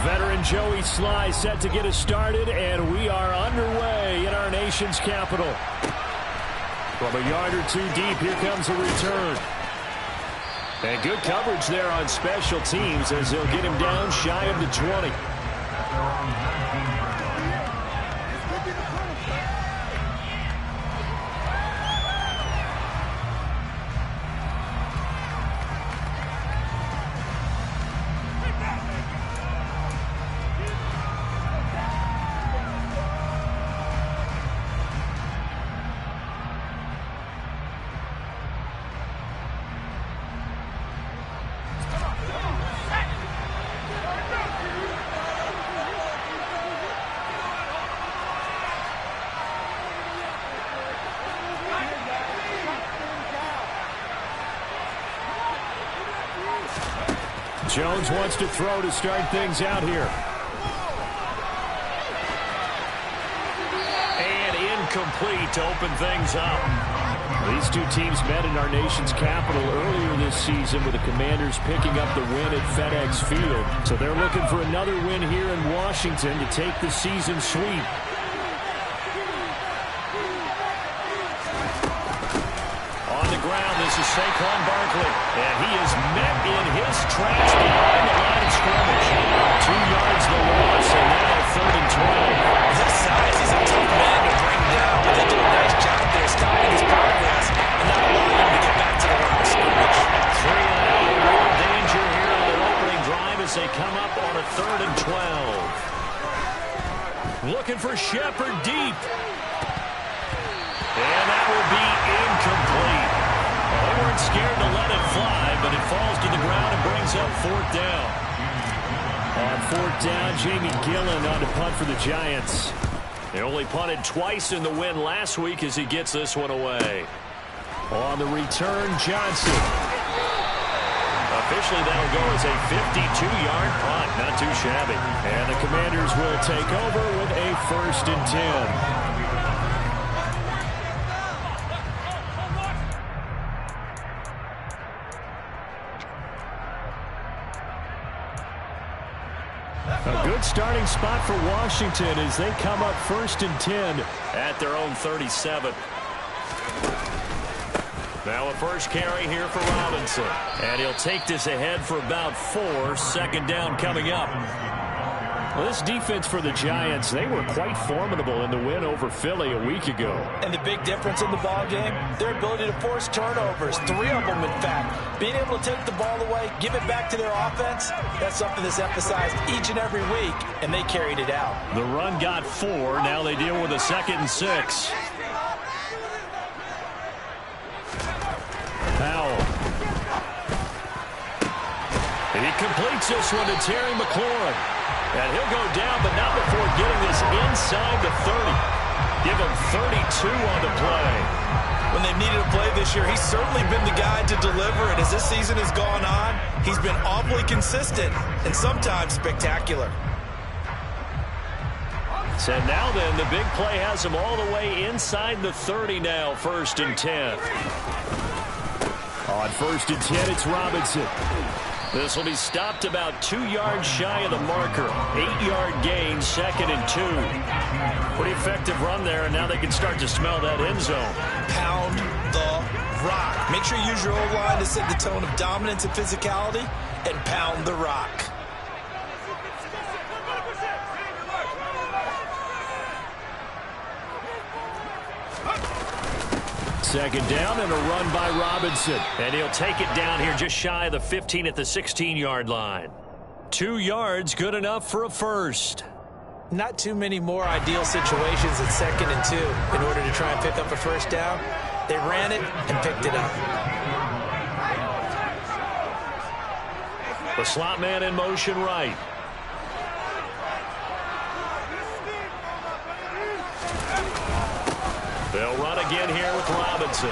Veteran Joey Sly set to get us started, and we are underway in our nation's capital. From a yard or two deep, here comes a return. And good coverage there on special teams as they'll get him down shy of the 20. Jones wants to throw to start things out here. And incomplete to open things up. These two teams met in our nation's capital earlier this season with the Commanders picking up the win at FedEx Field. So they're looking for another win here in Washington to take the season sweep. This is Saquon Barkley, and he is met in his tracks behind the line of scrimmage. 2 yards the loss, and now 3rd and 12. His size, he's a tough man to bring down, but they do a nice job there stopping his progress and not allowing him to get back to the line of scrimmage. 3 and out, real danger here on their opening drive as they come up on a 3rd and 12. Looking for Shepard deep. And that will be incomplete. They weren't scared to let it fly, but it falls to the ground and brings up 4th down. On 4th down, Jamie Gillen on to punt for the Giants. They only punted twice in the win last week as he gets this one away. On the return, Johnson. Officially, that'll go as a 52-yard punt. Not too shabby. And the Commanders will take over with a 1st and 10. A good starting spot for Washington as they come up 1st and 10 at their own 37. Now a first carry here for Robinson. And he'll take this ahead for about 4. 2nd down coming up. Well, this defense for the Giants, they were quite formidable in the win over Philly a week ago. And the big difference in the ball game, their ability to force turnovers, 3 of them in fact. Being able to take the ball away, give it back to their offense, that's something that's emphasized each and every week, and they carried it out. The run got 4. Now they deal with a 2nd and 6. Powell. And he completes this one to Terry McLaurin. And he'll go down, but not before getting this inside the 30. Give him 32 on the play. When they've needed a play this year, he's certainly been the guy to deliver. And as this season has gone on, he's been awfully consistent and sometimes spectacular. So now then, the big play has him all the way inside the 30 now, 1st and 10. On 1st and 10, it's Robinson. This will be stopped about 2 yards shy of the marker. 8-yard gain, 2nd and 2. Pretty effective run there, and now they can start to smell that end zone. Pound the rock. Make sure you use your O-line to set the tone of dominance and physicality, and pound the rock. Second down and a run by Robinson. And he'll take it down here just shy of the 15 at the 16-yard line. 2 yards, good enough for a first. Not too many more ideal situations at 2nd and 2 in order to try and pick up a first down. They ran it and picked it up. The slot man in motion right. They'll run again here with Robinson.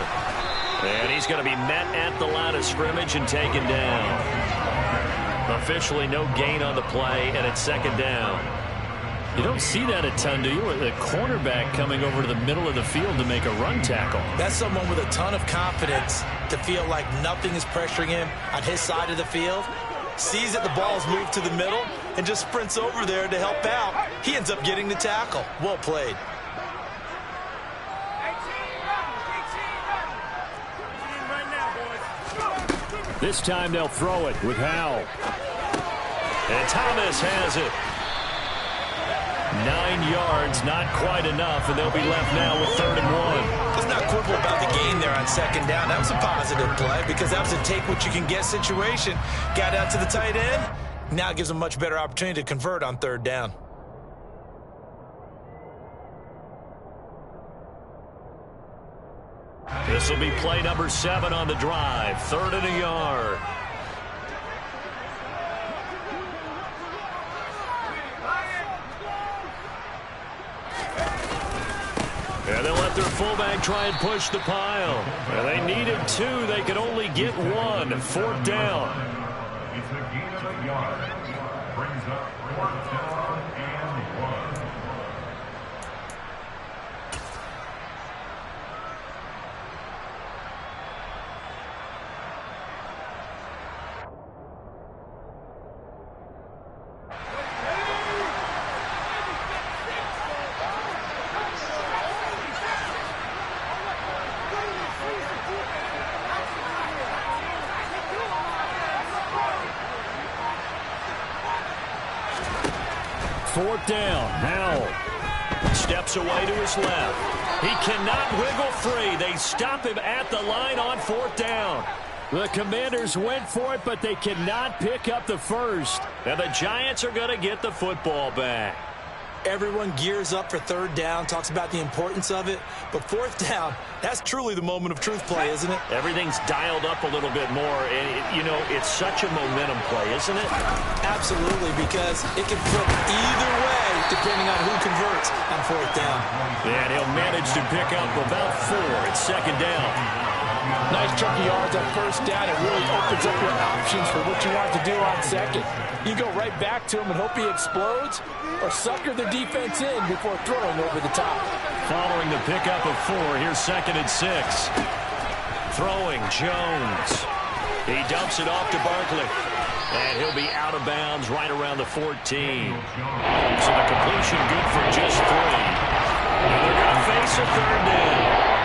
And he's going to be met at the line of scrimmage and taken down. Officially no gain on the play, and it's 2nd down. You don't see that a ton, do you? The cornerback coming over to the middle of the field to make a run tackle. That's someone with a ton of confidence to feel like nothing is pressuring him on his side of the field. Sees that the ball's moved to the middle, and just sprints over there to help out. He ends up getting the tackle. Well played. This time they'll throw it with Howell. And Thomas has it. 9 yards, not quite enough, and they'll be left now with 3rd and 1. Let's not quibble about the gain there on 2nd down. That was a positive play because that was a take-what-you-can-get situation. Got out to the tight end. Now it gives them a much better opportunity to convert on 3rd down. This will be play number 7 on the drive. 3rd and a yard. And they'll let their fullback try and push the pile. And they needed 2. They could only get 1. 4th down. It's a gain of a yard. Brings up 4th down and 1. Fourth down. Howell steps away to his left. He cannot wiggle free. They stop him at the line on 4th down. The Commanders went for it, but they cannot pick up the first. And the Giants are going to get the football back. Everyone gears up for 3rd down, talks about the importance of it. But 4th down, that's truly the moment of truth play, isn't it? Everything's dialed up a little bit more. And, it's such a momentum play, isn't it? Absolutely, because it can flip either way depending on who converts on 4th down. And he'll manage to pick up about 4 at 2nd down. Nice chunk of yards on 1st down. It really opens up your options for what you want to do on 2nd. You go right back to him and hope he explodes, or sucker the defense in before throwing over the top. Following the pickup of 4, here's 2nd and 6. Throwing, Jones. He dumps it off to Barkley. And he'll be out of bounds right around the 14. So the completion good for just 3. And they're going to face a 3rd down.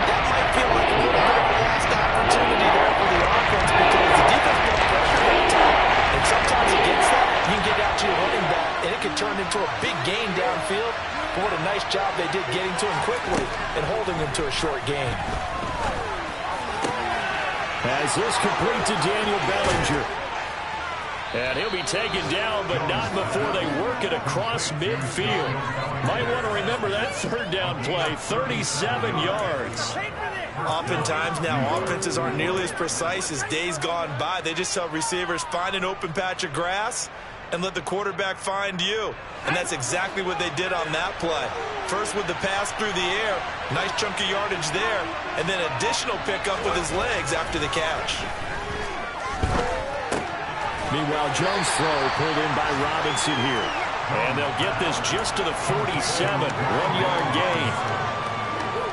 That might feel like a little bit of a lost opportunity there for the offense because the defense put pressure on top. And sometimes against that, you can get out to your running back, and it can turn into a big gain downfield. But what a nice job they did getting to him quickly and holding him to a short gain. As this complete to Daniel Bellinger. And he'll be taken down, but not before they work it across midfield. Might want to remember that 3rd down play, 37 yards. Oftentimes now, offenses aren't nearly as precise as days gone by. They just tell receivers, find an open patch of grass and let the quarterback find you. And that's exactly what they did on that play. First with the pass through the air, nice chunk of yardage there, and then additional pickup with his legs after the catch. Meanwhile, Jones' throw pulled in by Robinson here. And they'll get this just to the 47, 1-yard gain.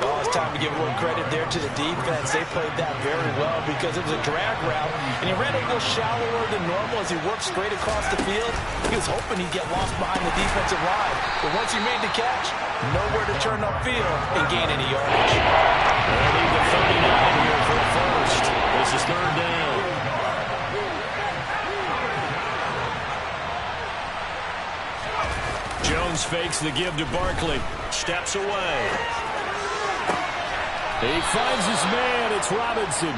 Oh, it's time to give a little credit there to the defense. They played that very well because it was a drag route, and he ran a little shallower than normal as he worked straight across the field. He was hoping he'd get lost behind the defensive line. But once he made the catch, nowhere to turn upfield and gain any yardage. They'll need the 39 here for the first. This is 3rd down. Jones fakes the give to Barkley. Steps away. He finds his man. It's Robinson.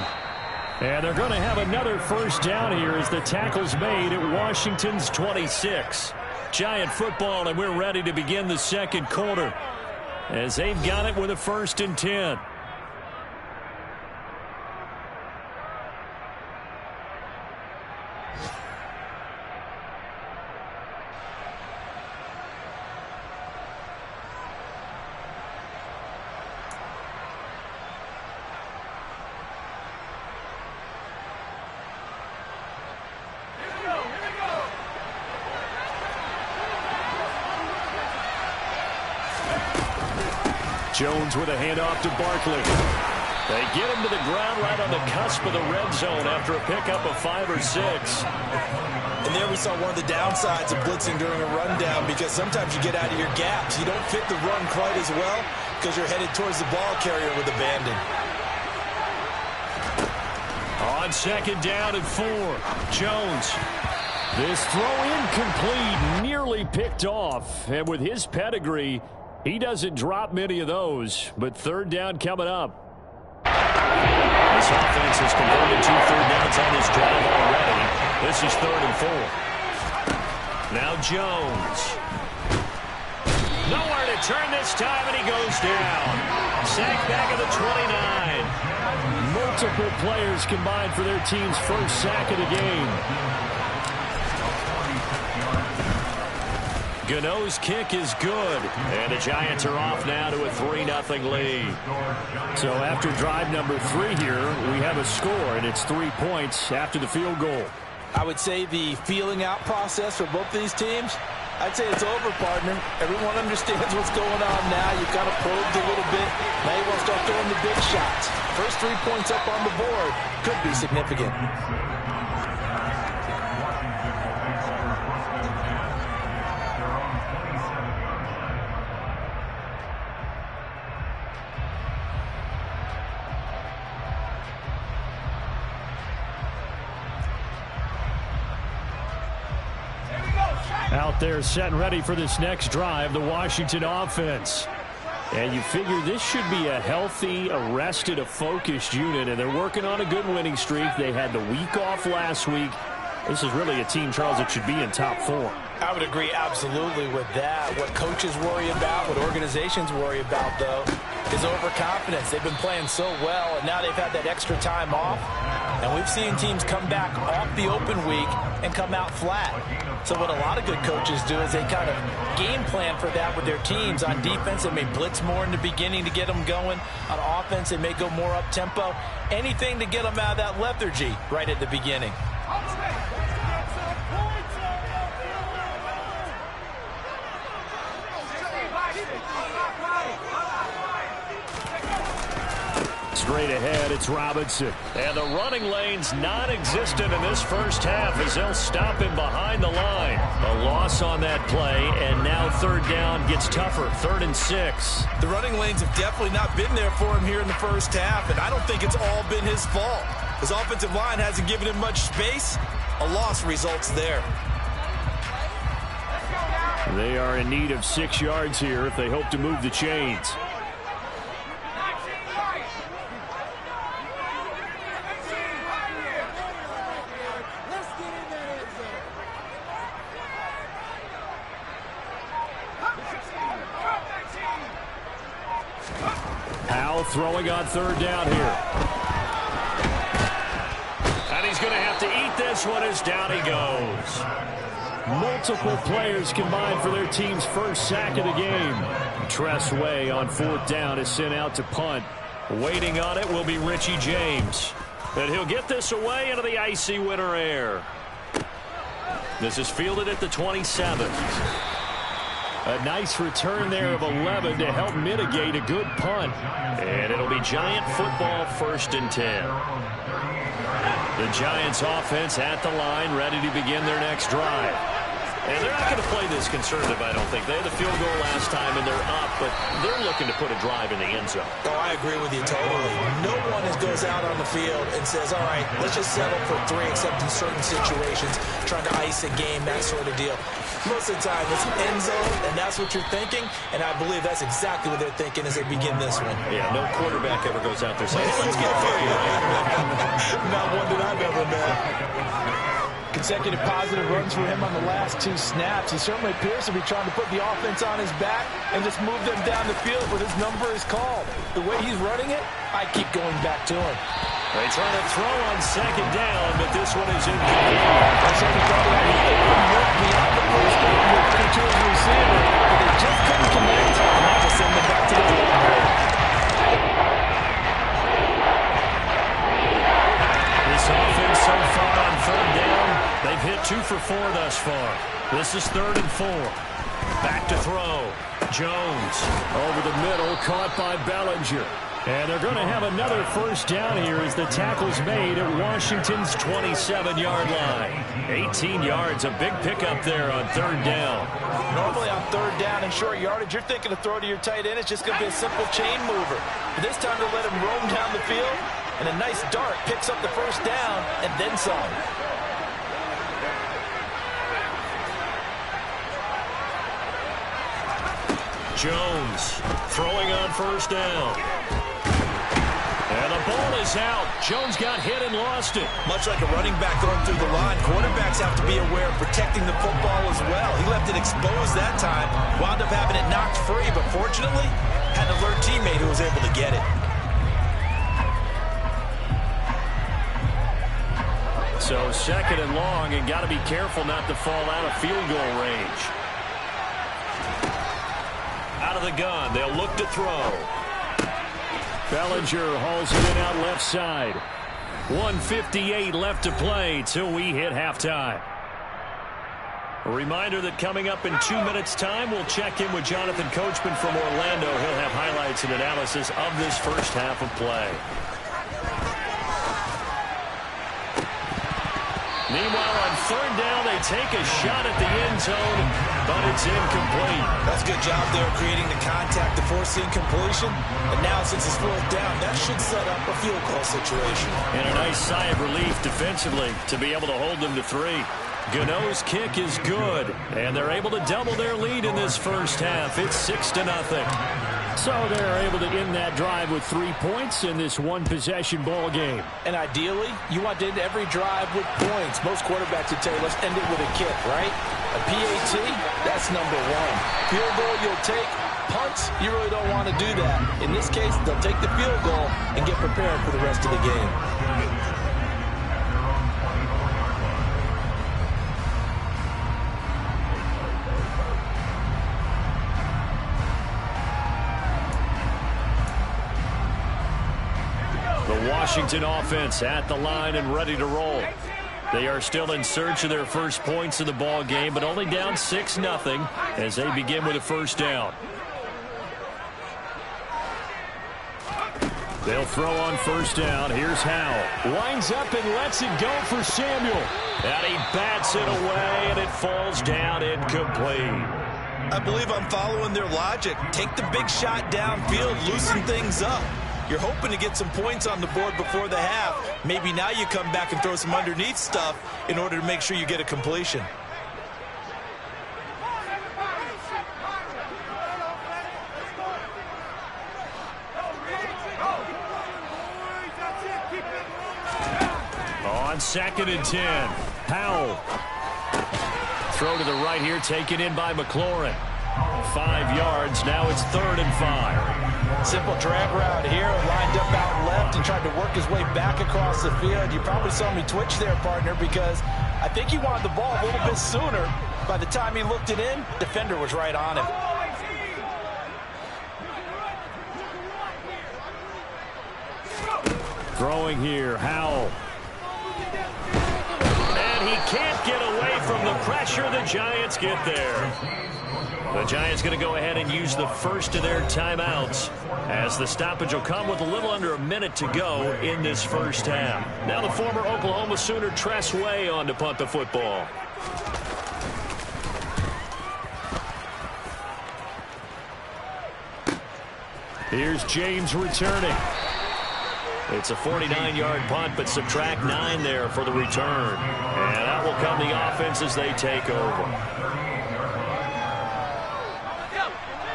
And they're going to have another 1st down here as the tackle's made at Washington's 26. Giant football, and we're ready to begin the 2nd quarter as they've got it with a 1st and 10. Jones with a handoff to Barkley. They get him to the ground right on the cusp of the red zone after a pickup of 5 or 6. And there we saw one of the downsides of blitzing during a rundown, because sometimes you get out of your gaps. You don't fit the run quite as well because you're headed towards the ball carrier with abandon. On 2nd down and 4, Jones. This throw incomplete, nearly picked off. And with his pedigree, he doesn't drop many of those. But 3rd down coming up. This offense has converted 2 third downs on this drive already. This is 3rd and 4. Now Jones. Nowhere to turn this time, and he goes down. Sacked back at the 29. Multiple players combined for their team's first sack of the game. Gano's kick is good, and the Giants are off now to a 3-0 lead. So after drive number 3 here, we have a score, and it's 3 points after the field goal. I would say the feeling out process for both these teams, I'd say it's over, partner. Everyone understands what's going on now. You've kind of probed a little bit. Now you want to start throwing the big shots. First 3 points up on the board could be significant. Out there set and ready for this next drive, the Washington offense. And you figure this should be a healthy, a rested, a focused unit, and they're working on a good winning streak. They had the week off last week. This is really a team, Charles, that should be in top 4. I would agree absolutely with that. What coaches worry about, what organizations worry about, though, is overconfidence. They've been playing so well, and now they've had that extra time off. And we've seen teams come back off the open week and come out flat. So what a lot of good coaches do is they kind of game plan for that with their teams. On defense, they may blitz more in the beginning to get them going. On offense, they may go more up-tempo. Anything to get them out of that lethargy right at the beginning. Straight ahead, it's Robinson. And the running lane's non-existent in this first half as they'll stop him behind the line. A loss on that play, and now 3rd down gets tougher, 3rd and 6. The running lanes have definitely not been there for him here in the first half, and I don't think it's all been his fault. His offensive line hasn't given him much space. A loss results there. They are in need of 6 yards here if they hope to move the chains. Throwing on 3rd down here. And he's going to have to eat this one as down he goes. Multiple players combined for their team's first sack of the game. Tress Way on 4th down is sent out to punt. Waiting on it will be Richie James. And he'll get this away into the icy winter air. This is fielded at the 27. A nice return there of 11 to help mitigate a good punt. And it'll be Giant football, 1st and 10. The Giants offense at the line, ready to begin their next drive. And they're not going to play this conservative, I don't think. They had the field goal last time, and they're up, but they're looking to put a drive in the end zone. Oh, I agree with you totally. No one goes out on the field and says, all right, let's just settle for 3, except in certain situations, trying to ice a game, that sort of deal. Most of the time, it's end zone, and that's what you're thinking, and I believe that's exactly what they're thinking as they begin this one. Yeah, no quarterback ever goes out there saying, hey, let's get free. Not one that I've ever met. Consecutive positive runs for him on the last 2 snaps. He certainly appears to be trying to put the offense on his back and just move them down the field when his number is called. The way he's running it, I keep going back to him. They try to throw on 2nd down, but this one is incomplete. I said he thought he look beyond the first down, looking to his receiver, but they just couldn't connect, and that will send them back to the drawing board. This offense so far on 3rd down, they've hit 2 for 4 thus far. This is 3rd and 4. Back to throw. Jones over the middle, caught by Bellinger. And they're going to have another first down here as the tackle's made at Washington's 27-yard line. 18 yards, a big pickup there on third down. Normally on third down and short yardage, you're thinking to throw to your tight end. It's just going to be a simple chain mover. But this time they'll let him roam down the field, and a nice dart picks up the first down and then some. Jones throwing on first down. And the ball is out. Jones got hit and lost it. Much like a running back going through the line, quarterbacks have to be aware of protecting the football as well. He left it exposed that time, wound up having it knocked free, but fortunately, had an alert teammate who was able to get it. So second and long, and got to be careful not to fall out of field goal range. Out of the gun, they'll look to throw. Bellinger hauls it in out left side. 1:58 left to play till we hit halftime. A reminder that coming up in 2 minutes' time, we'll check in with Jonathan Coachman from Orlando. He'll have highlights and analysis of this first half of play. Meanwhile, on third down, they take a shot at the end zone, but it's incomplete. That's a good job there creating the contact to force the incompletion. And now, since it's fourth down, that should set up a field goal situation. And a nice sigh of relief defensively to be able to hold them to 3. Gano's kick is good, and they're able to double their lead in this first half. It's 6-0. So they're able to end that drive with 3 points in this one-possession ball game. And ideally, you want to end every drive with points. Most quarterbacks would tell you, let's end it with a kick, right? A PAT, that's number 1. Field goal you'll take. Punts, you really don't want to do that. In this case, they'll take the field goal and get prepared for the rest of the game. Washington offense at the line and ready to roll. They are still in search of their first points in the ball game, but only down 6-0 as they begin with a first down. They'll throw on first down. Here's Howell. Winds up and lets it go for Samuel. And he bats it away, and it falls down incomplete. I believe I'm following their logic. Take the big shot downfield, loosen things up. You're hoping to get some points on the board before the half. Maybe now you come back and throw some underneath stuff in order to make sure you get a completion. On 2nd and 10, Howell. Throw to the right here, taken in by McLaurin. 5 yards, now it's 3rd and 5. Simple drag route here, lined up out left and tried to work his way back across the field. You probably saw me twitch there, partner, because I think he wanted the ball a little bit sooner. By the time he looked it in, defender was right on him. Throwing here, Howell. And he can't get away from the pressure. The Giants get there. The Giants going to go ahead and use the first of their timeouts as the stoppage will come with a little under a minute to go in this first half. Now the former Oklahoma Sooner Tress Way on to punt the football. Here's James returning. It's a 49-yard punt, but subtract 9 there for the return. And out will come the offense as they take over.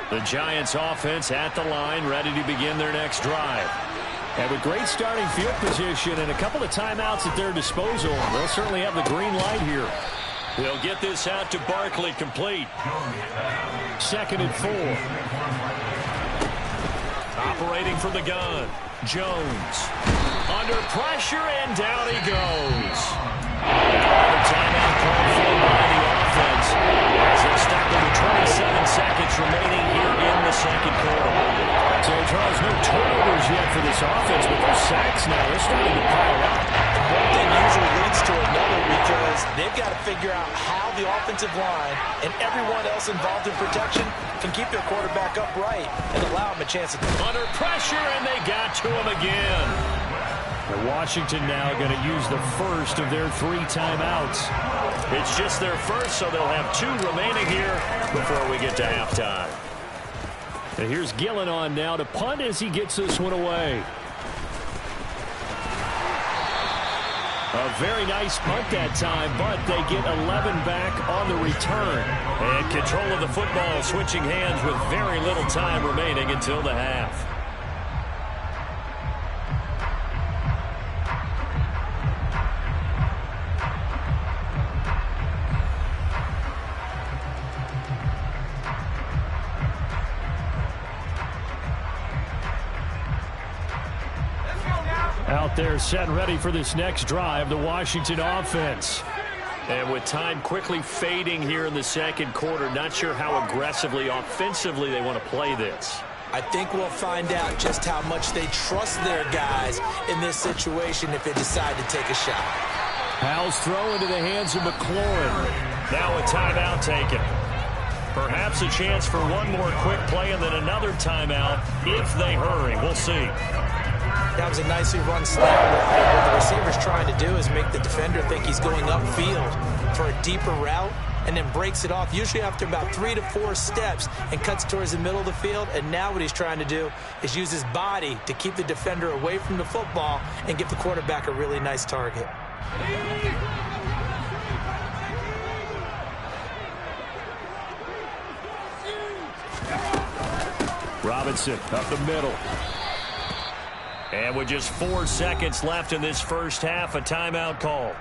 The Giants offense at the line, ready to begin their next drive. And with great starting field position and a couple of timeouts at their disposal, they'll certainly have the green light here. They'll get this out to Barkley, complete. 2nd and 4. Operating from the gun, Jones. Under pressure, and down he goes. Another timeout called for by the offense as they're stuck with 27 seconds remaining here in the second quarter. So, Charles, no turnovers yet for this offense, but those sacks now, they're starting to pile up. thing usually leads to another because they've got to figure out how the offensive line and everyone else involved in protection can keep their quarterback upright and allow him a chance to... Under pressure, and they got to him again. And Washington now going to use the first of their 3 timeouts. It's just their first, so they'll have 2 remaining here before we get to halftime. And here's Gillen on now to punt as he gets this one away. A very nice punt that time, but they get 11 back on the return. And control of the football switching hands with very little time remaining until the half. Out there set and ready for this next drive, the Washington offense. And with time quickly fading here in the second quarter, not sure how aggressively, offensively they want to play this. I think we'll find out just how much they trust their guys in this situation if they decide to take a shot. Powell's throw into the hands of McLaurin. Now a timeout taken. Perhaps a chance for one more quick play and then another timeout if they hurry. We'll see. That was a nicely run snap. What the receiver's trying to do is make the defender think he's going upfield for a deeper route and then breaks it off, usually after about 3 to 4 steps, and cuts towards the middle of the field. And now what he's trying to do is use his body to keep the defender away from the football and give the quarterback a really nice target. Robinson up the middle. And with just 4 seconds left in this first half, a timeout call.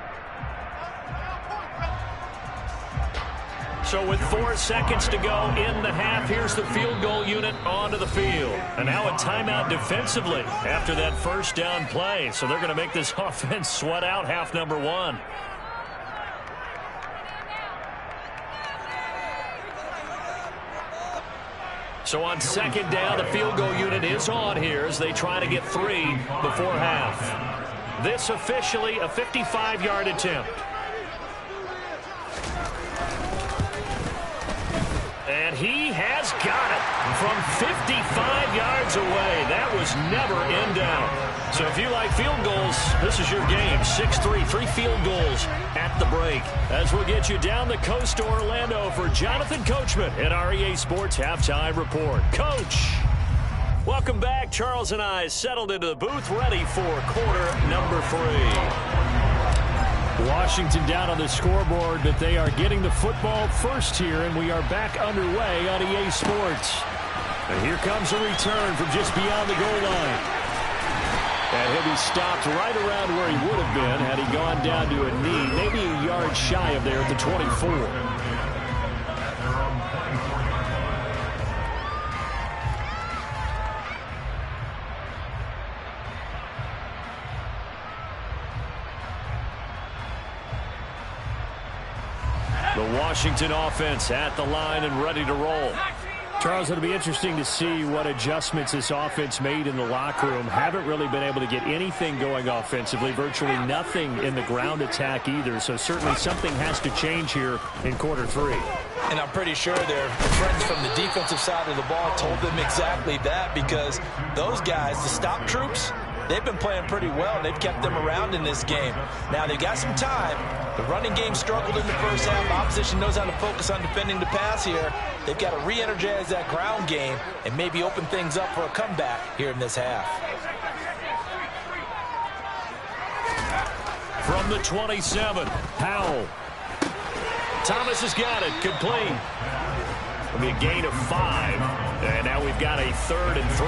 So with 4 seconds to go in the half, here's the field goal unit onto the field. And now a timeout defensively after that first down play. So they're going to make this offense sweat out half number 1. So on second down, the field goal unit is on here as they try to get 3 before half. This officially a 55-yard attempt. And he has got it from 55 yards away. That was never in doubt. So if you like field goals, this is your game. 6-3, 3 field goals at the break. As we'll get you down the coast to Orlando for Jonathan Coachman at our EA Sports Halftime Report. Coach, welcome back. Charles and I settled into the booth, ready for quarter number 3. Washington down on the scoreboard, but they are getting the football first here, and we are back underway on EA Sports. And here comes a return from just beyond the goal line. And he'll be stopped right around where he would have been had he gone down to a knee, maybe a yard shy of there at the 24. The Washington offense at the line and ready to roll. Charles, it'll be interesting to see what adjustments this offense made in the locker room. Haven't really been able to get anything going offensively, virtually nothing in the ground attack either. So certainly something has to change here in quarter 3. And I'm pretty sure their friends from the defensive side of the ball told them exactly that, because those guys, the stop troops, they've been playing pretty well. They've kept them around in this game. Now, they've got some time. The running game struggled in the first half. Opposition knows how to focus on defending the pass here. They've got to re-energize that ground game and maybe open things up for a comeback here in this half. From the 27, Powell. Thomas has got it. Complete. It'll be a gain of 5. And now we've got a 3rd and 3.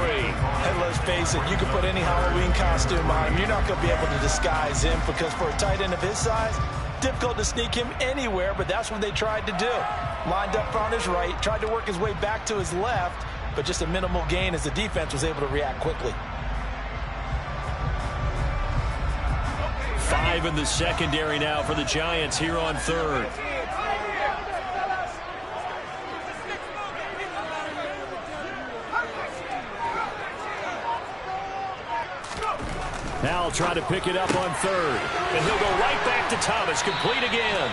And let's face it, you can put any Halloween costume on him. You're not going to be able to disguise him, because for a tight end of his size, difficult to sneak him anywhere, but that's what they tried to do. Lined up on his right, tried to work his way back to his left, but just a minimal gain as the defense was able to react quickly. 5 in the secondary now for the Giants here on 3rd. Howell trying to pick it up on third. And he'll go right back to Thomas, complete again.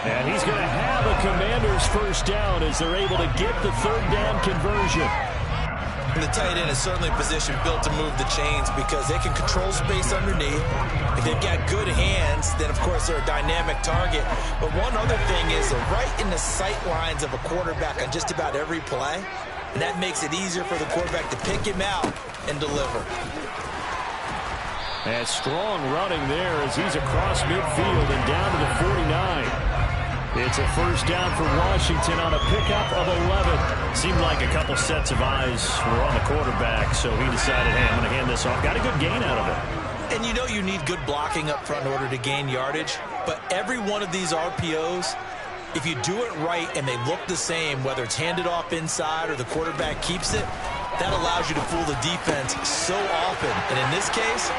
And he's going to have a Commanders first down as they're able to get the third down conversion. And the tight end is certainly a position built to move the chains because they can control space underneath. If they've got good hands, then, of course, they're a dynamic target. But one other thing is they're right in the sight lines of a quarterback on just about every play. And that makes it easier for the quarterback to pick him out and deliver. And strong running there as he's across midfield and down to the 49. It's a first down for Washington on a pickup of 11. Seemed like a couple sets of eyes were on the quarterback, so he decided, hey, I'm going to hand this off. Got a good gain out of it. And you know you need good blocking up front in order to gain yardage. But every one of these RPOs, if you do it right and they look the same, whether it's handed off inside or the quarterback keeps it, that allows you to fool the defense so often. And in this case,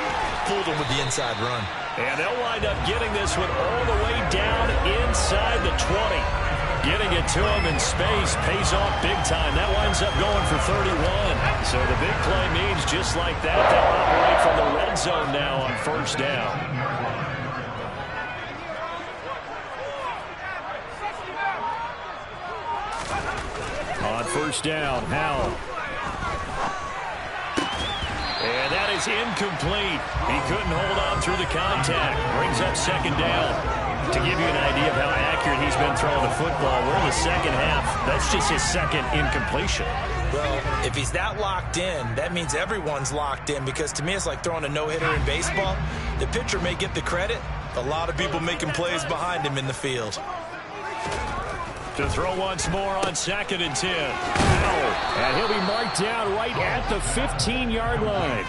fooled them with the inside run. And they'll wind up getting this one all the way down inside the 20. Getting it to him in space pays off big time. That winds up going for 31. So the big play means just like that, they'll operate from the red zone now on first down. On first down, Howell. And that is incomplete. He couldn't hold on through the contact. Brings up second down. To give you an idea of how accurate he's been throwing the football, we're in the second half. That's just his second incompletion. Well, if he's that locked in, that means everyone's locked in, because to me it's like throwing a no-hitter in baseball. The pitcher may get the credit. A lot of people making plays behind him in the field. To throw once more on second and 10. And he'll be marked down right at the 15-yard line.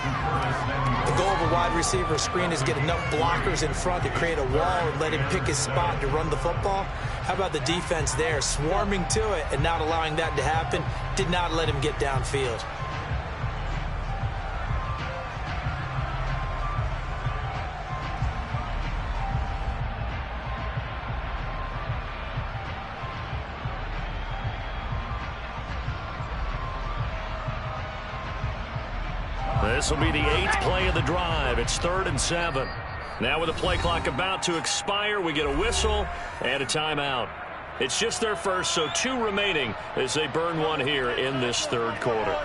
The goal of a wide receiver screen is get enough blockers in front to create a wall and let him pick his spot to run the football. How about the defense there, swarming to it and not allowing that to happen? Did not let him get downfield. This will be the 8th play of the drive. It's 3rd and 7. Now with the play clock about to expire, we get a whistle and a timeout. It's just their first, so 2 remaining as they burn one here in this 3rd quarter.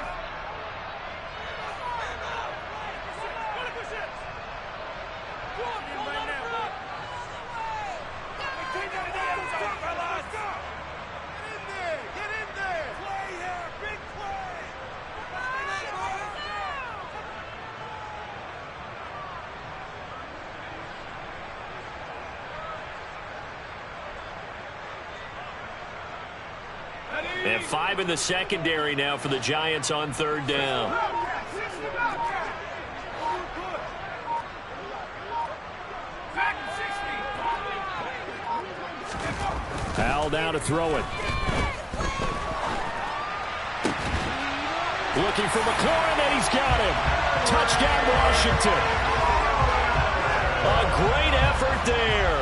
And 5 in the secondary now for the Giants on 3rd down. Howell down to throw it. Looking for McLaurin, and he's got him. Touchdown, Washington. A great effort there.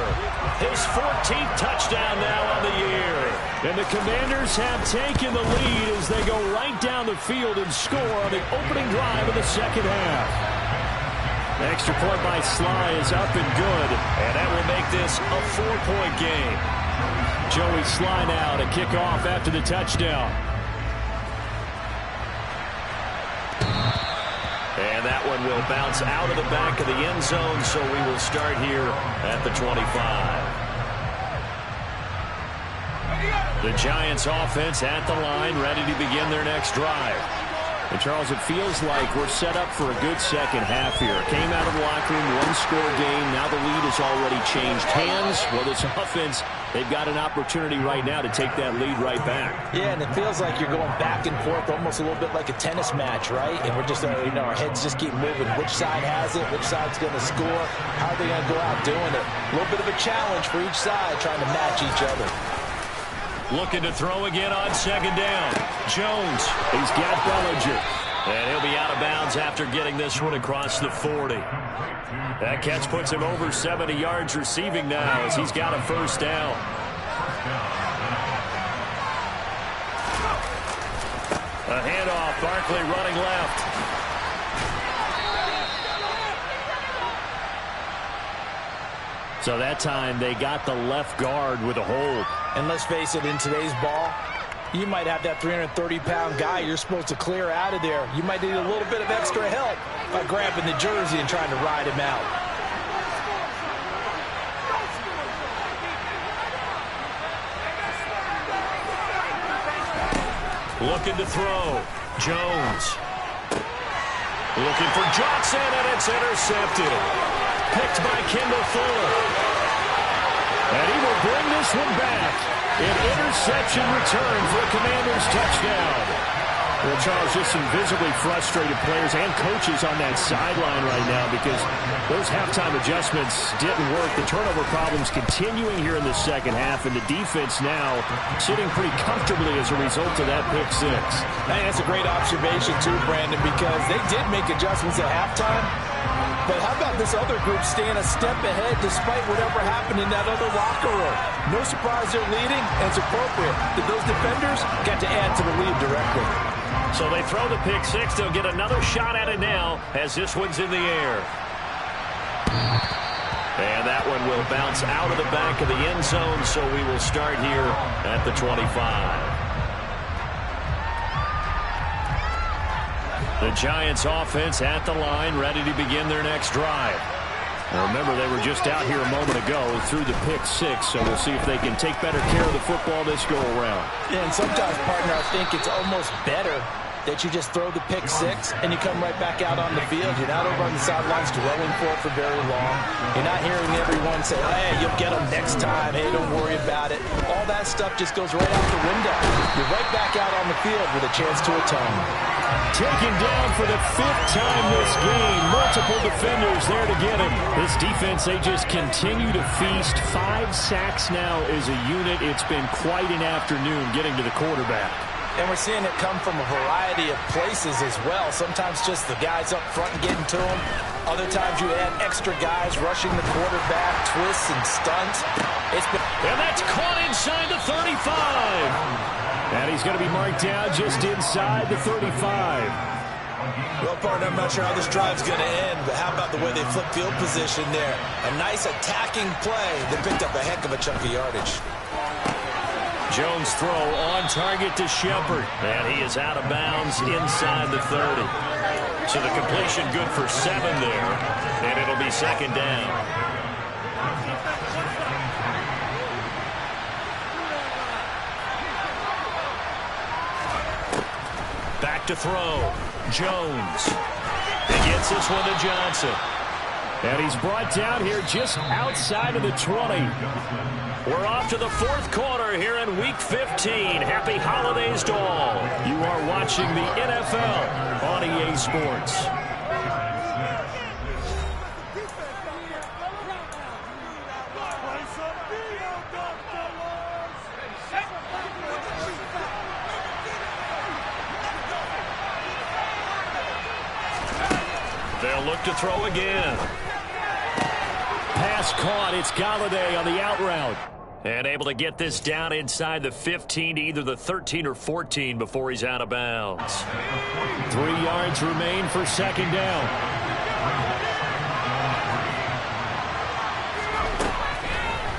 His 14th touchdown now on the year. And the Commanders have taken the lead as they go right down the field and score on the opening drive of the second half. The extra point by Sly is up and good, and that will make this a 4-point game. Joey Sly now to kick off after the touchdown. And that one will bounce out of the back of the end zone, so we will start here at the 25. The Giants offense at the line, ready to begin their next drive. And Charles, it feels like we're set up for a good second half here. Came out of the locker room, 1-score game. Now the lead has already changed hands. Well, this offense, they've got an opportunity right now to take that lead right back. Yeah, and it feels like you're going back and forth, almost a little bit like a tennis match, right? And we're just, our heads just keep moving. Which side has it? Which side's going to score? How are they going to go out doing it? A little bit of a challenge for each side, trying to match each other. Looking to throw again on second down. Jones, he's got Bellinger. And he'll be out of bounds after getting this one across the 40. That catch puts him over 70 yards receiving now as he's got a first down. A handoff, Barkley running left. So that time they got the left guard with a hold. And let's face it, in today's ball, you might have that 330-pound guy you're supposed to clear out of there. You might need a little bit of extra help by grabbing the jersey and trying to ride him out. Looking to throw. Jones. Looking for Johnson, and it's intercepted. Picked by Kendall Fuller. And he will bring this one back. An interception return for a Commanders touchdown. Well, Charles, just some visibly frustrated players and coaches on that sideline right now because those halftime adjustments didn't work. The turnover problems continuing here in the second half, and the defense now sitting pretty comfortably as a result of that pick six. Hey, that's a great observation too, Brandon, because they did make adjustments at halftime. But how about this other group staying a step ahead despite whatever happened in that other locker room? No surprise they're leading, and it's appropriate that those defenders got to add to the lead directly. So they throw the pick six. They'll get another shot at it now as this one's in the air. And that one will bounce out of the back of the end zone, so we will start here at the 25. The Giants offense at the line, ready to begin their next drive. Now remember, they were just out here a moment ago through the pick six, so we'll see if they can take better care of the football this go-around. Yeah, and sometimes, partner, I think it's almost better that you just throw the pick six and you come right back out on the field. You're not over on the sidelines dwelling for it for very long. You're not hearing everyone say, hey, you'll get them next time. Hey, don't worry about it. All that stuff just goes right out the window. You're right back out on the field with a chance to atone. Taken down for the fifth time this game. Multiple defenders there to get him. This defense, they just continue to feast. 5 sacks now as a unit. It's been quite an afternoon getting to the quarterback. And we're seeing it come from a variety of places as well. Sometimes just the guys up front and getting to them. Other times you add extra guys rushing the quarterback, twists and stunts. And that's caught inside the 35. And he's going to be marked down just inside the 35. Well, partner, I'm not sure how this drive's going to end, but how about the way they flip field position there? A nice attacking play that picked up a heck of a chunk of yardage. Jones throw on target to Shepard. And he is out of bounds inside the 30. So the completion good for 7 there. And it'll be second down. Back to throw. Jones. He gets this one to Johnson. And he's brought down here just outside of the 20. We're off to the fourth quarter here in Week 15. Happy holidays to all. You are watching the NFL on EA Sports. They'll look to throw again. Pass caught. It's Golladay on the out route. And able to get this down inside the 15 to either the 13 or 14 before he's out of bounds. 3 yards remain for second down.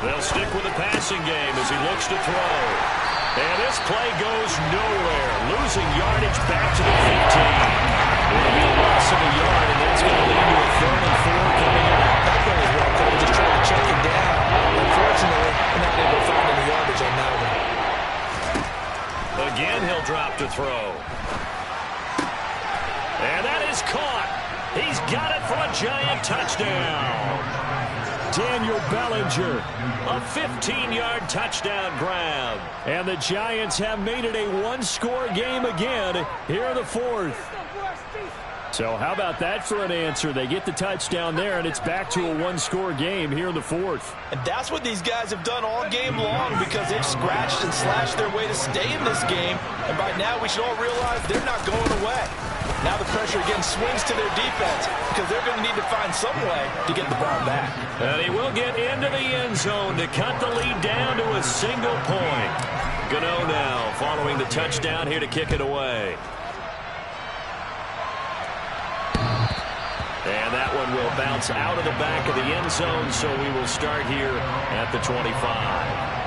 They'll stick with the passing game as he looks to throw. And this play goes nowhere. Losing yardage back to the 15. It'll be a loss of a yard, and that's going to lead to a 3rd and 4 coming up. That play was well called. Just trying to check it down. Unfortunately, we're not able to find any yardage on that one. Again, he'll drop to throw. And that is caught. He's got it for a Giant touchdown. Daniel Bellinger, a 15-yard touchdown grab. And the Giants have made it a one-score game again here in the fourth. So how about that for an answer? They get the touchdown there, and it's back to a one-score game here in the fourth. And that's what these guys have done all game long because they've scratched and slashed their way to stay in this game. And by now, we should all realize they're not going away. Now the pressure again swings to their defense because they're going to need to find some way to get the ball back. And he will get into the end zone to cut the lead down to a single point. Gano now following the touchdown here to kick it away. And that one will bounce out of the back of the end zone, so we will start here at the 25.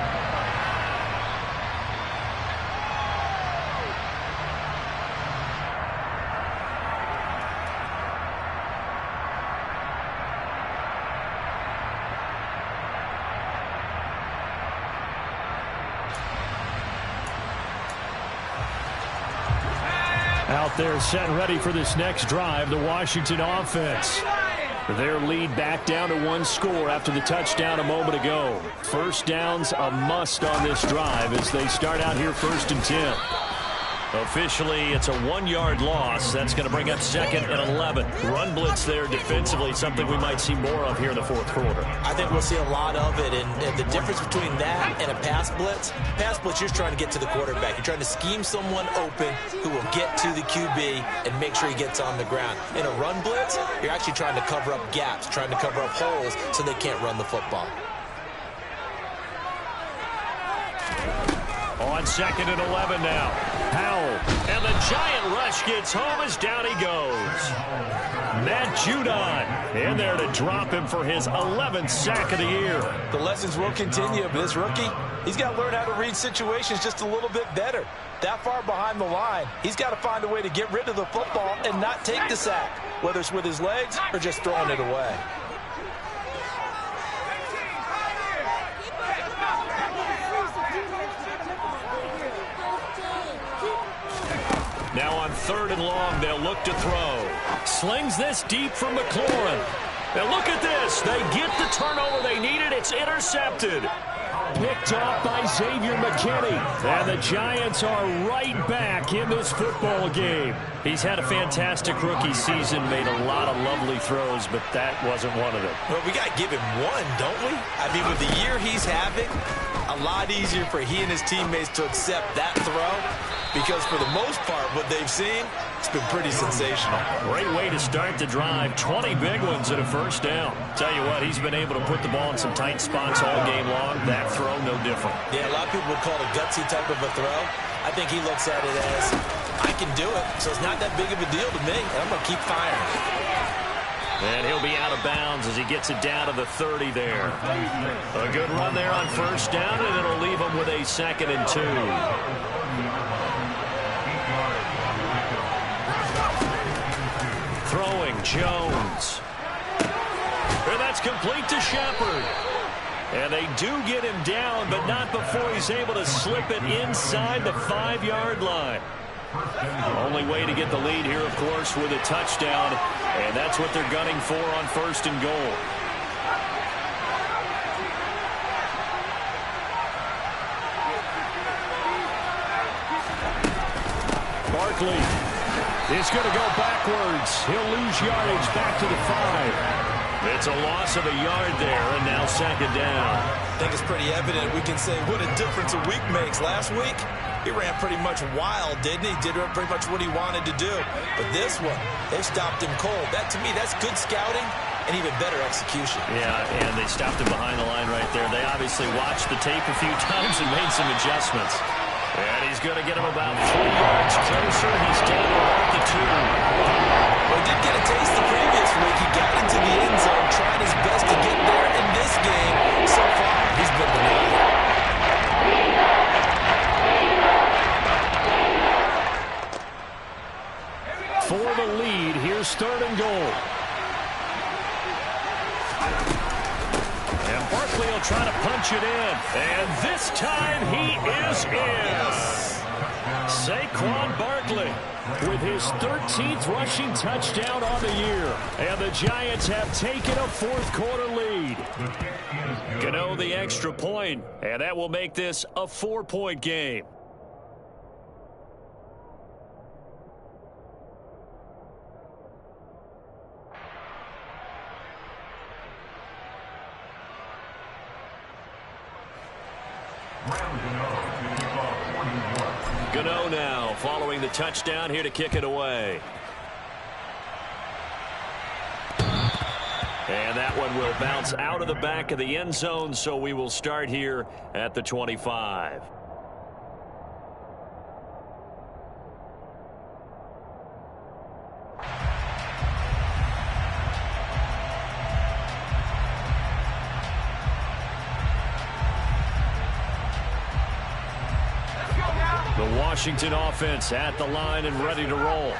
Out there set and ready for this next drive, the Washington offense. Their lead back down to 1 score after the touchdown a moment ago. First down's a must on this drive as they start out here 1st and 10. Officially, it's a 1-yard loss. That's going to bring up 2nd and 11. Run blitz there defensively, something we might see more of here in the 4th quarter. I think we'll see a lot of it, and the difference between that and a pass blitz, you're trying to get to the quarterback. You're trying to scheme someone open who will get to the QB and make sure he gets on the ground. In a run blitz, you're actually trying to cover up gaps, trying to cover up holes so they can't run the football. On 2nd and 11 now. Howell. And the giant rush gets home as down he goes. Matt Judon in there to drop him for his 11th sack of the year. The lessons will continue, but this rookie, he's got to learn how to read situations just a little bit better. That far behind the line, he's got to find a way to get rid of the football and not take the sack, whether it's with his legs or just throwing it away. Now on 3rd and long, they'll look to throw. Slings this deep from McLaurin. Now look at this. They get the turnover they needed. It's intercepted. Picked off by Xavier McKinney. And the Giants are right back in this football game. He's had a fantastic rookie season, made a lot of lovely throws, but that wasn't one of them. Well, we got to give him one, don't we? I mean, with the year he's having, a lot easier for he and his teammates to accept that throw. Because for the most part, what they've seen, it's been pretty sensational. Great way to start the drive. 20 big ones and a first down. Tell you what, he's been able to put the ball in some tight spots all game long. That throw, no different. Yeah, a lot of people would call it a gutsy type of a throw. I think he looks at it as, I can do it, so it's not that big of a deal to me, and I'm going to keep firing. And he'll be out of bounds as he gets it down to the 30 there. A good run there on first down, and it'll leave him with a 2nd and 2. Throwing, Jones. And that's complete to Shepard. And they do get him down, but not before he's able to slip it inside the 5-yard line. Only way to get the lead here, of course, with a touchdown. And that's what they're gunning for on 1st and goal. Barkley. He's going to go backwards. He'll lose yardage back to the 5. It's a loss of a yard there, and now 2nd down. I think it's pretty evident. We can say what a difference a week makes. Last week, he ran pretty much wild, didn't he? Did pretty much what he wanted to do. But this one, they stopped him cold. That, to me, that's good scouting and even better execution. Yeah, and they stopped him behind the line right there. They obviously watched the tape a few times and made some adjustments. And he's going to get him about 3 yards closer. He's down about the 2. Well, he did get a taste the previous week. He got into the end zone, tried his best to get there in this game. So far, he's been denied. For the lead, here's 3rd and goal. And Barkley will try to punch it in. And this time he is in. Saquon Barkley with his 13th rushing touchdown on the year. And the Giants have taken a 4th quarter lead. Gano the extra point, and that will make this a 4-point game. Gano now following the touchdown here to kick it away. And that one will bounce out of the back of the end zone, so we will start here at the 25. Washington offense at the line and ready to roll.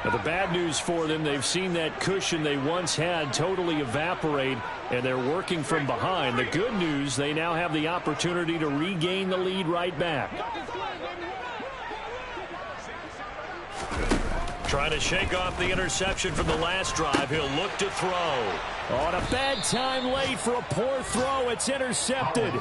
Now, the bad news for them, they've seen that cushion they once had totally evaporate, and they're working from behind. The good news, they now have the opportunity to regain the lead right back. Trying to shake off the interception from the last drive. He'll look to throw. On a bad time late for a poor throw. It's intercepted.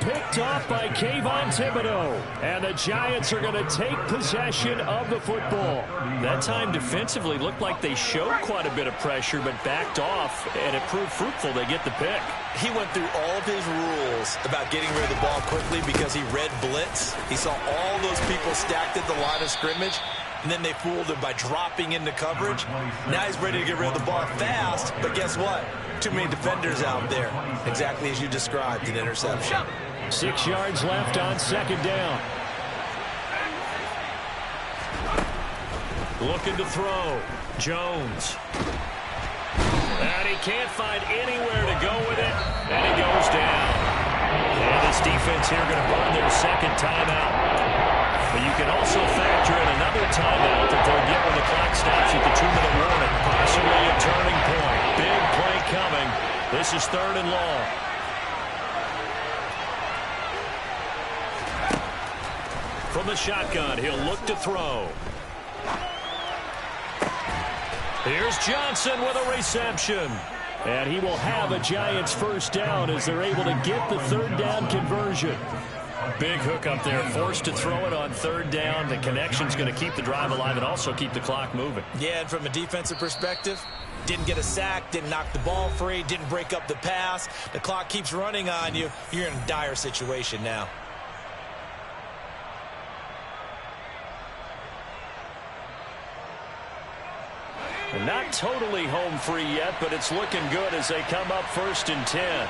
Picked off by Kayvon Thibodeaux. And the Giants are going to take possession of the football. That time defensively looked like they showed quite a bit of pressure but backed off, and it proved fruitful. They get the pick. He went through all of his rules about getting rid of the ball quickly because he read blitz. He saw all those people stacked at the line of scrimmage, and then they fooled him by dropping into coverage. Now he's ready to get rid of the ball fast, but guess what? Too many defenders out there. Exactly as you described, an interception. 6 yards left on second down. Looking to throw. Jones. And he can't find anywhere to go with it, and he goes down. And this defense here going to burn their second timeout. But you can also factor in another timeout that they'll get when the clock stops at the 2-minute warning. Possibly a turning point. Big play coming. This is 3rd and long. From the shotgun, he'll look to throw. Here's Johnson with a reception. And he will have a Giants first down as they're able to get the 3rd down conversion. Big hook up there, forced to throw it on 3rd down. The connection's going to keep the drive alive and also keep the clock moving. Yeah, and from a defensive perspective, didn't get a sack, didn't knock the ball free, didn't break up the pass. The clock keeps running on you. You're in a dire situation now. And not totally home free yet, but it's looking good as they come up 1st and 10.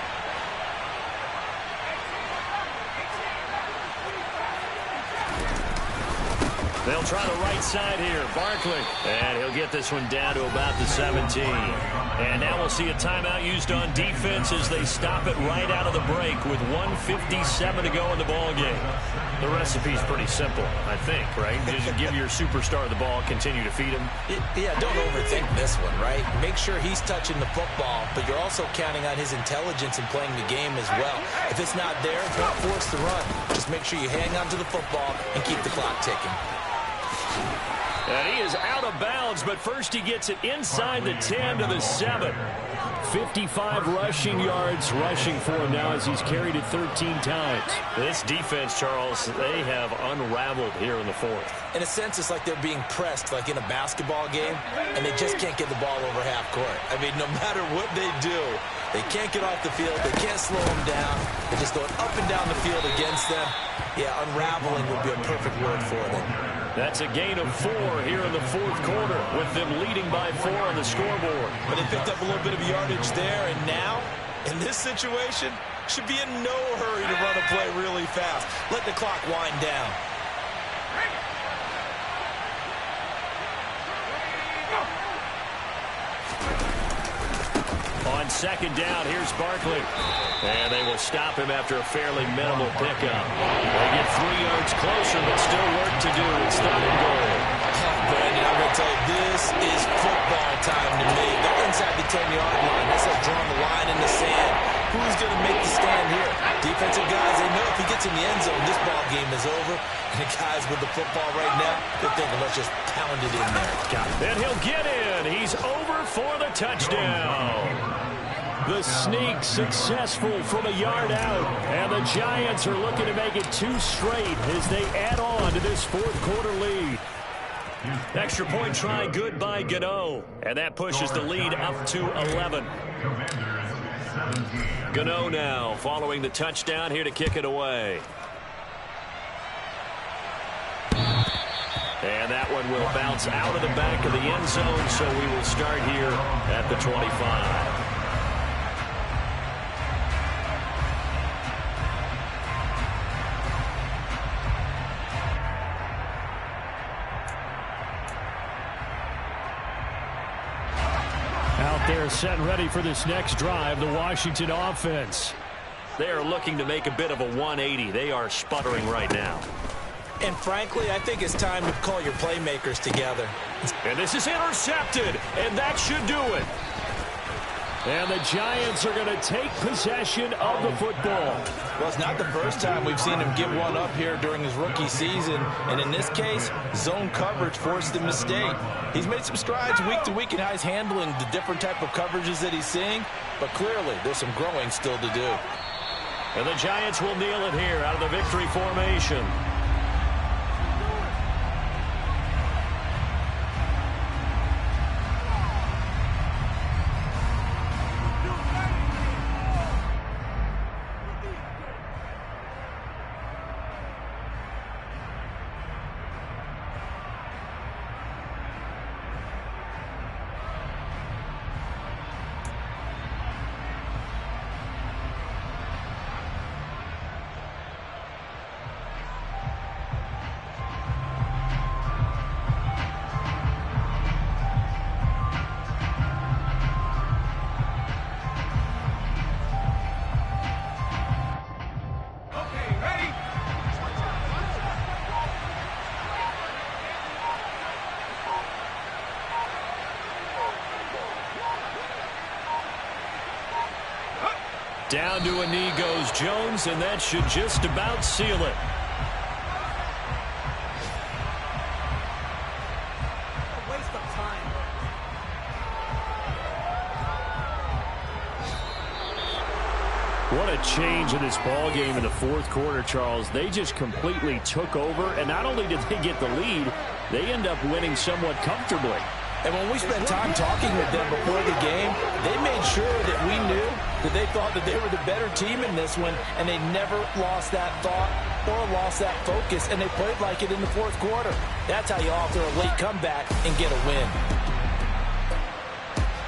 They'll try the right side here. Barkley. And he'll get this one down to about the 17. And now we'll see a timeout used on defense as they stop it right out of the break with 1:57 to go in the ballgame. The recipe's pretty simple, I think, right? Just give your superstar the ball, continue to feed him. Yeah, don't overthink this one, right? Make sure he's touching the football, but you're also counting on his intelligence in playing the game as well. If it's not there, don't force the run. Just make sure you hang on to the football and keep the clock ticking. And he is out of bounds, but first he gets it inside the 10 to the 7. 55 rushing yards rushing for him now as he's carried it 13 times. This defense, Charles, they have unraveled here in the 4th. In a sense, it's like they're being pressed like in a basketball game, and they just can't get the ball over half court. I mean, no matter what they do, they can't get off the field. They can't slow them down. They're just going up and down the field against them. Yeah, unraveling would be a perfect word for them. That's a gain of 4 here in the 4th quarter with them leading by 4 on the scoreboard. But they picked up a little bit of yardage there, and now, in this situation, should be in no hurry to run a play really fast. Let the clock wind down. On second down, here's Barkley. And they will stop him after a fairly minimal pickup. They get 3 yards closer, but still work to do. It's 3rd and goal. Brandon, I'm going to tell you, this is football time to me. They're inside the 10-yard line. That's like drawing the line in the sand. Who's going to make the stand here? Defensive guys, they know if he gets in the end zone, this ball game is over. And the guys with the football right now, they're thinking, let's just pound it in there. And he'll get in. He's over for the touchdown. The sneak successful from a yard out. And the Giants are looking to make it 2 straight as they add on to this 4th quarter lead. Extra point try good by Gano. And that pushes the lead up to 11. Gano now following the touchdown here to kick it away. And that one will bounce out of the back of the end zone, so we will start here at the 25. Out there set ready for this next drive, the Washington offense. They are looking to make a bit of a 180. They are sputtering right now. And frankly, I think it's time to call your playmakers together. And this is intercepted, and that should do it. And the Giants are going to take possession of the football. Well, it's not the first time we've seen him give one up here during his rookie season. And in this case, zone coverage forced a mistake. He's made some strides week to week in how he's handling the different type of coverages that he's seeing. But clearly, there's some growing still to do. And the Giants will kneel it here out of the victory formation. Down to a knee goes Jones, and that should just about seal it. A waste of time. What a change in this ball game in the fourth quarter, Charles. They just completely took over, and not only did they get the lead, they end up winning somewhat comfortably. And when we spent time talking with them before the game, they made sure that we knew that they thought that they were the better team in this one, and they never lost that thought or lost that focus, and they played like it in the fourth quarter. That's how you offer a late comeback and get a win.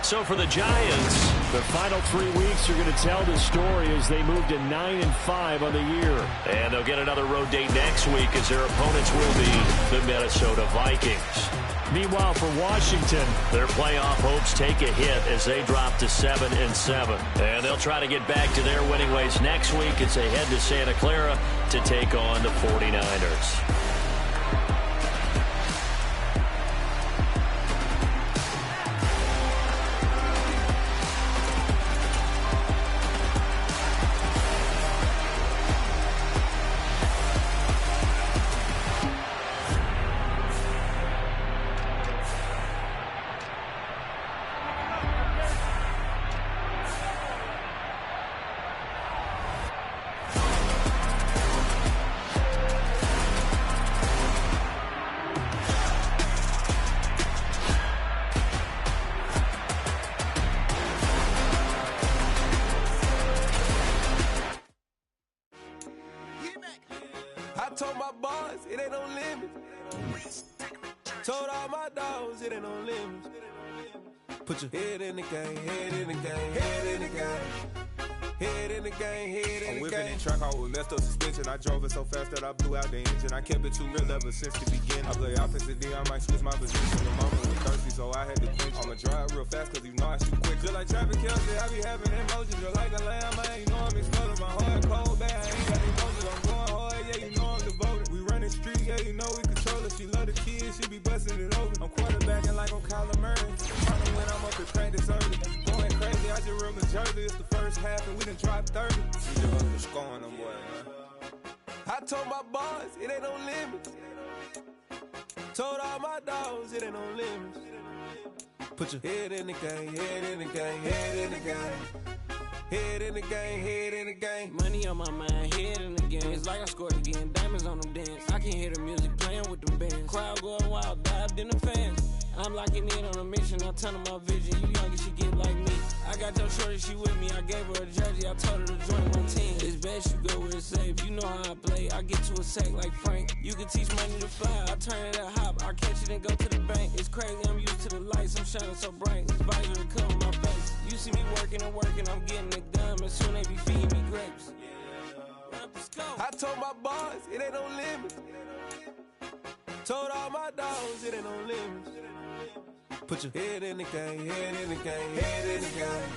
So for the Giants, the final 3 weeks are going to tell the story as they move to 9-5 on the year. And they'll get another road date next week as their opponents will be the Minnesota Vikings. Meanwhile, for Washington, their playoff hopes take a hit as they drop to 7-7. And they'll try to get back to their winning ways next week as they head to Santa Clara to take on the 49ers. I told my boys, it ain't no limit. Told all my dogs, it ain't no limit. Put your head in the game, head in the game, head in the game. Head in the game, head in the game. I'm whipping in track out with messed up suspension. I drove it so fast that I blew out the engine. I kept it too real ever since the beginning. I play offensive D, I might switch my position. The mama was thirsty, so I had to quench. I'ma drive real fast, cause you know I shoot quick. Just like Travis Kelce, I be having emotions. Just like a lamb, I ain't know I'm exploding. My heart cold, bad, I ain't got emotions. I'm going hard, yeah, you know I'm devoted. We running street, yeah, you know we control it. She love the kids, she be busting it over. I'm quarterbacking like I'm Kyler Murray. Finally when I'm up to practice early. Going crazy, I just real Jersey. It's the first half and we done dropped 30. She just up to scoring them, boy, man. I told my boys, it ain't no limit. Told all my dogs, it ain't no limit. Put your head in the game, head in the game, head in the game. Head in the game, head in the game. Money on my mind, head in the game. It's like I scored again, diamonds on them dance. I can hear the music playing with them bands. Crowd going wild, dived in the fans. I'm locking in on a mission, I turn my vision. You young and she get like me. I got your shorty, she with me. I gave her a jersey, I told her to join my team. It's best you go where it's safe. You know how I play. I get to a sack like Frank. You can teach money to fly. I turn it at hop. I catch it and go to the bank. It's crazy, I'm used to the lights. I'm shining so bright. This visor to cover my face. You see me working and working. I'm getting it done. And soon they be feeding me grapes. I told my boys, it ain't no limit. Told all my dogs, it ain't no limit. Put your head in the game, head in the game, head in the game.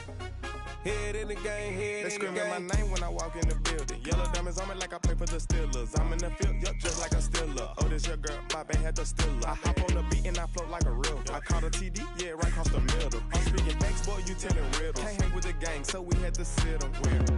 Head in the game, head They in the game. screaming my name when I walk in the building. Yellow diamonds on me like I play for the Steelers. I'm in the field, yup, just like a Steeler. Oh, this your girl, my band had the Steeler. I hop on the beat and I float like a river. I caught a TD, yeah, right across the middle. I'm speaking facts, boy, you telling riddles. Can't hang with the gang, so we had to sit them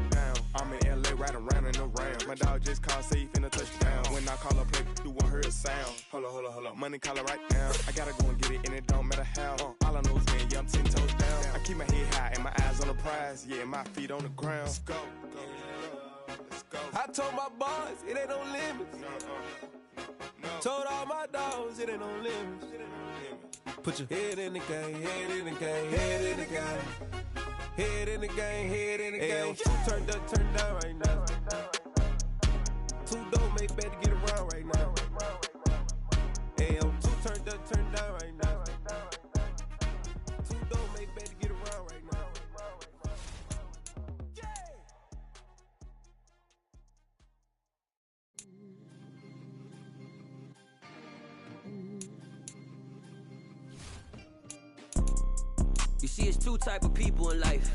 down. I'm in LA, riding around in the round. My dog just called, say he finna touch down. When I call a play, you won't hear a sound. Hold up, money call it right now. I gotta go and get it, and it don't matter how. All I know is man, yeah, I'm 10 toes down. I keep my head high and my eyes on the prize. Yeah, my feet on the ground. Let's go. Let's go. I told my boys, it ain't no limits. No. Told all my dogs, it ain't no limits. Put your head in the game, head in the game, head in the game. Head in the game, head in the game. Turned up, turned down right now. Two dope make better get around right now. AM2 turned up, turned down right now. Two dope make better get around right now. You see, it's two type of people in life.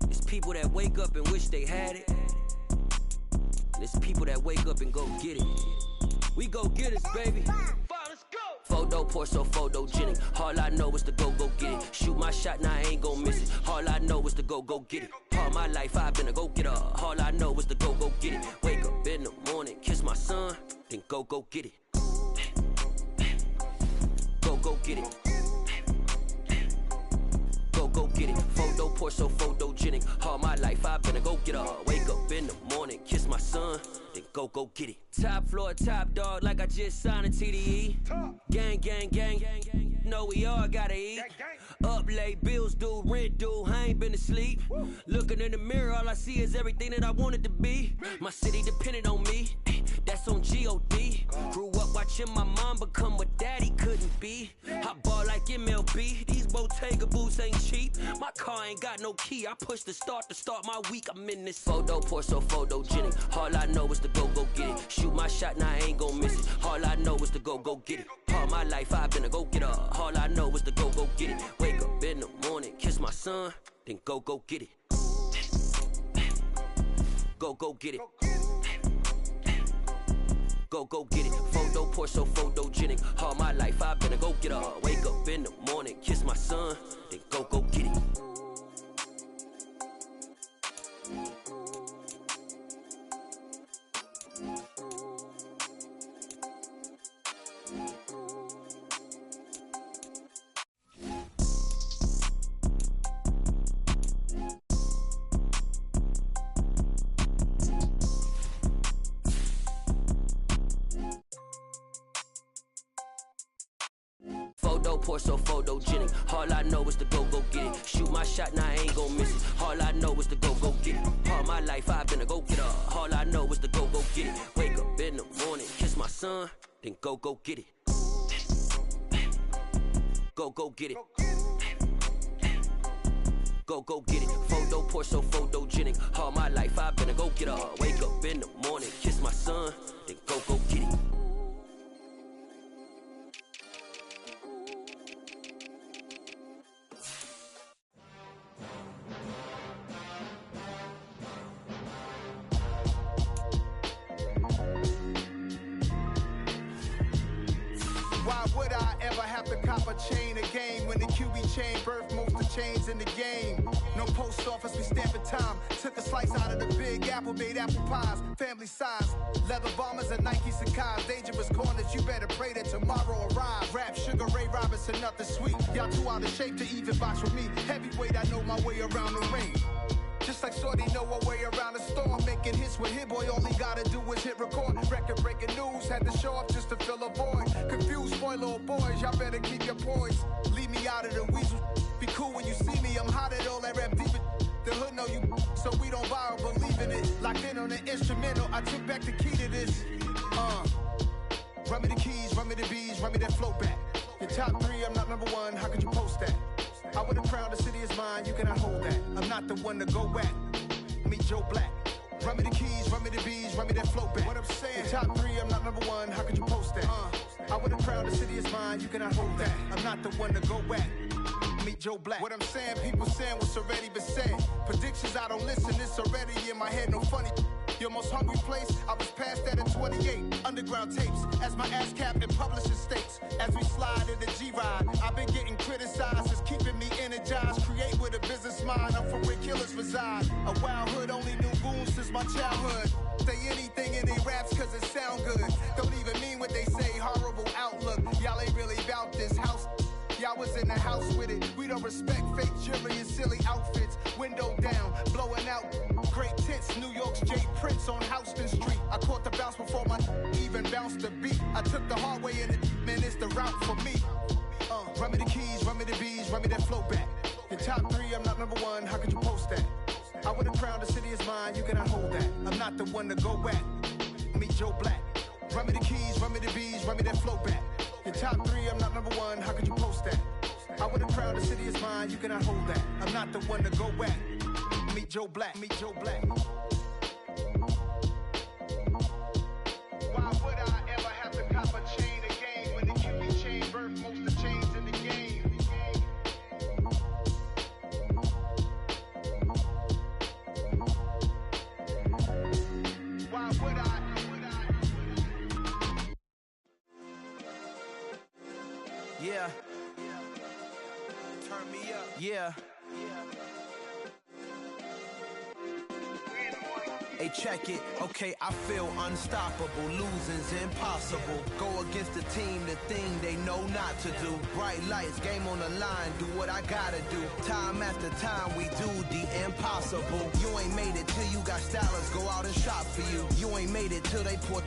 It's people that wake up and wish they had it. And it's people that wake up and go get it. We go get it, baby. Photo pour so photogenic. All I know is to go get it. Shoot my shot, now I ain't gon' miss it. All I know is to go get it. All my life I've been a go-getter. All I know is to go get it. Wake up in the morning, kiss my son, then go get it. Go get it. Go get it. Photo pour so photogenic. All my life I've been a go-getter. Wake up in the morning, kiss my son, then go get it. Top floor, top dog, like I just signed a TDE. Gang, gang, gang, gang, gang. Know we all gotta eat. Up late, bills due, rent due, I ain't been asleep. Looking in the mirror, all I see is everything that I wanted to be. My city depended on me, that's on G.O.D. Grew up watching my mom become what daddy couldn't be. I ball like MLB, these Bottega boots ain't cheap. My car ain't got no key, I push the start to start my week. I'm in this photo pour so photogenic. All I know is to go get it. Shoot my shot, now I ain't gon' miss it. All I know is to go get it. All my life I've been a go-getter. All I know is to go get it. Wake up in the morning, kiss my son, then go get it. Go get it. Go get it. Photo pour so photogenic. All my life I've been a go-getter. Wake up in the morning, kiss my son, then go get it. Photo pour so photogenic. All I know is to go get it. Shoot my shot, now I ain't gon' miss it. All I know is to go get it. All my life I've been a go-getter. All I know is to go get it. Wake up in the morning, kiss my son, then go get it. Go get it. Go get it. Photo pour so photogenic. All my life I've been a go-getter. Wake up in the morning, kiss my son, then go get it. Why would I ever have to cop a chain again when the QB chain birthed most of the chains in the game? No post office, we stamping time. Took a slice out of the big apple, made apple pies, family size. Leather bombers and Nike Sacai's. Dangerous corners, you better pray that tomorrow arrives. Rap, Sugar Ray Robinson, nothing sweet. Y'all too out of shape to even box with me. Heavyweight, I know my way around the ring. Just like Shorty know her way around the storm. Making hits with Hit Boy, all he gotta do is hit record. Record breaking news, had to show up just to fill a void. Confused boy, little boys, y'all better keep your poise. Leave me out of the weasel. Be cool when you see me, I'm hot at all that rap deep. The hood know you, so we don't borrow, believe in it. Locked in on the instrumental, I took back the key to this. Run me the keys, run me the bees, run me that flow back. Your top three, I'm not number one, how could you post that? I would have crowned the city is mine, you cannot hold that. I'm not the one to go at. Meet Joe Black. Run me the keys, run me the bees, run me that flow back. What I'm saying, your top three, I'm not number one, how could you post that? I would have crowned the city is mine, you cannot hold that. I'm not the one to go at. Meet Joe Black. What I'm saying, people saying what's already my head, no funny. Your most hungry place, I was past that at 28. Underground tapes, as my ass cap in publishing states. As we slide in the G-Ride, I've been getting criticized. It's keeping me energized. Create with a business mind, I'm from where killers reside. A wild hood, only knew goons since my childhood. Say anything in they raps cause it sound good. Don't even mean what they say, horrible outlook. Y'all ain't really about this house. Y'all was in the house with it. We don't respect fake jewelry and silly outfits. Window down, blowing out great tits. New York's J. Prince on Houston Street. I caught the bounce before my even bounced the beat. I took the hard way in it, man, it's the route for me. Run me the keys, run me the bees, run me that flow back. Your top 3, I'm not number 1, how could you post that? I would have crowned the city is mine, you cannot hold that. I'm not the one to go back. Meet Joe Black. Run me the keys, run me the bees, run me that flow back. Your top 3, I'm not number 1, how could you post that? I would have crowned the city is mine, you cannot hold that. I'm not the one to go back. Meet Joe Black, meet Joe Black. Why would I ever have to cop a chain again when the QB chain birthed most of the chains in the game? Why would I? Yeah. Turn me up. Yeah. Hey, check it. Okay, I feel unstoppable. Losing's impossible. Go against the team, the thing they know not to do. Bright lights, game on the line, do what I gotta do. Time after time, we do the impossible. You ain't made it till you got stylists go out and shop for you. You ain't made it till they put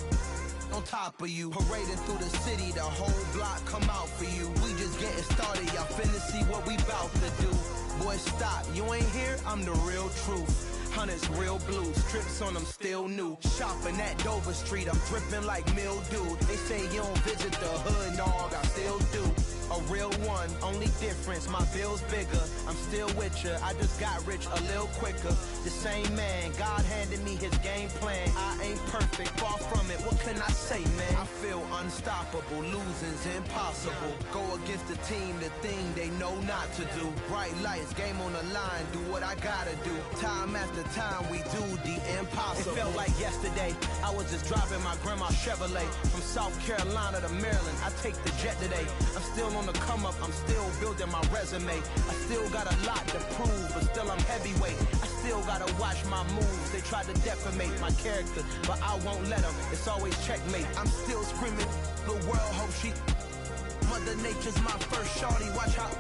on top of you. Parading through the city, the whole block come out for you. We just getting started, y'all finna see what we bout to do. Boy, stop, you ain't here, I'm the real truth. Hunters, real blues, strips on them still new. Shopping at Dover Street, I'm dripping like mildew. They say you don't visit the hood, dog, I still do. A real one, only difference, my bill's bigger. I'm still with ya, I just got rich a little quicker. The same man, God handed me his game plan. I ain't perfect, far from it, what can I say, man? I feel unstoppable, losing's impossible. Go against the team, the thing they know not to do. Bright lights, game on the line, do what I gotta do. Time after time, we do the impossible. It felt like yesterday, I was just driving my grandma's Chevrolet. From South Carolina to Maryland, I take the jet today. I'm still on the come up, I'm still building my resume. I still got a lot to prove, but still I'm heavyweight. I still gotta watch my moves. They tried to defamate my character, but I won't let them. It's always checkmate. I'm still screaming, the world hope she. Mother Nature's my first shorty, watch how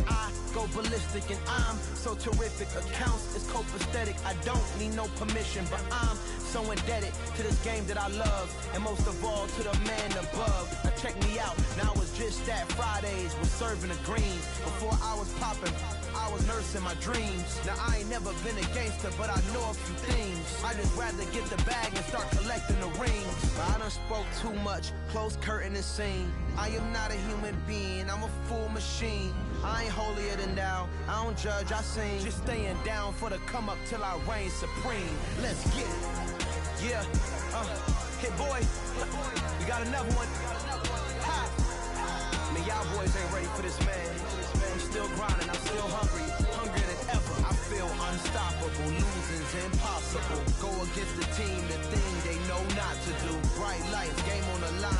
I go ballistic, and I'm so terrific. Accounts is copacetic. I don't need no permission, but I'm so indebted to this game that I love, and most of all to the man above. Now check me out, now it's just that Fridays was serving the greens. Before I was popping, I was nursing my dreams. Now I ain't never been a gangster, but I know a few things. I just rather get the bag and start collecting the rings. But I done spoke too much, close curtain and scene. I am not a human being, I'm a full machine. I ain't holier than thou, I don't judge, I sing. Just staying down for the come up till I reign supreme. Let's get it. Yeah, hit boy, we got another one. Ha! Man, y'all boys ain't ready for this, man. I'm still grinding, I'm still hungry, hungrier than ever. I feel unstoppable, losing's impossible. Go against the team, the thing they know not to do. Bright lights, game on the line.